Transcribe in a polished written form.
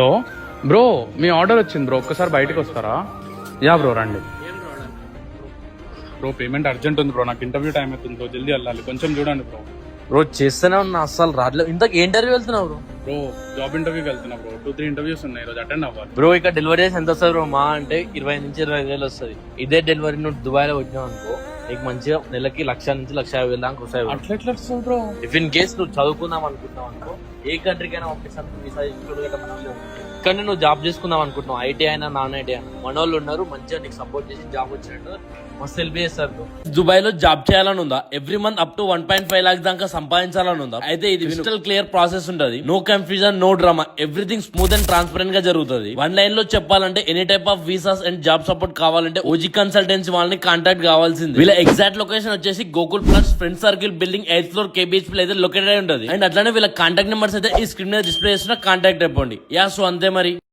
Hello bro, మీ order వచ్చింది bro, ఒక్కసారి బయటకు వస్తారా? యా బ్రో రండి బ్రో. పేమెంట్ అర్జెంట్ ఉంది బ్రో, నాకు ఇంటర్వ్యూ టైం అవుతుంది బ్రో, జల్దీ వెళ్ళాలి, కొంచెం చూడండి బ్రో. బ్రో చేస్తూనే ఉన్నా, అస్సలు రావట్లేదు. ఇంతకు ఏ ఇంటర్వ్యూ వెళ్తున్నావు బ్రో? బ్రో జాబ్ ఇంటర్వ్యూకి వెళ్తున్నా బ్రో, 2-3 ఇంటర్వ్యూస్ ఉన్నాయి, ఈరోజు అటెండ్ అవ్వాలి. బ్రో ఇక్కడ డెలివరీ ఎంత వస్తుంది బ్రో? మా అంటే 20,000-25,000 వస్తుంది. ఇదే డెలివరీ నువ్వు దుబాయ్ లో వచ్చినావు అనుకో, నీకు మంచిగా నెలకి 1,00,000-1,50,000 దాకా వస్తాయి బ్రో. అట్లా ఎట్లా వస్తుంది బ్రో? ఇఫ్ ఇన్ కేస్ నువ్వు చదువుకుందాం అనుకుంటున్నావు అనుకో, ఏ కంట్రీకైనా పంపిస్తాను వీసా ఇక్కడ నువ్వు జాబ్ చేసుకుందాం అనుకుంటున్నావు, ఐటీ అయినా నాన్ ఐటీ అయినా, మన వాళ్ళు ఉన్నారు మంచిగా నీకు సపోర్ట్ చేసి జాబ్ వచ్చినట్టు మస్తు హెల్ప్ చేస్తారు. దుబాయ్ లో జాబ్ చేయాలని ఉందా? Every month up to 1.5 lakhs దాకా సంపాదించాలని ఉందా? అయితే ఇది క్రిస్టల్ క్లియర్ ప్రాసెస్ ఉంటుంది. No confusion, no drama, everything smooth and transparent గా జరుగుతుంది. వన్ లైన్ లో చెప్పాలంటే any type of visas and job support కావాలంటే ఓజీ కన్సల్టెన్సీ వాళ్ళని కాంటాక్ట్ కావాల్సింది. వీళ్ళ ఎగ్జాక్ట్ లొకేషన్ వచ్చేసి Gokul plus friend circle building 8th floor KBHP లో అయితే లొకేటెడ్ ఉంటుంది. అండ్ అట్లానే వీళ్ళ కాంటాక్ట్ నెంబర్స్ అయితే ఈ స్క్రీన్ మీద డిస్ప్లే చేస్తున్న కాంటాక్ట్ అయిపోండి. యా సో అంతే మరి.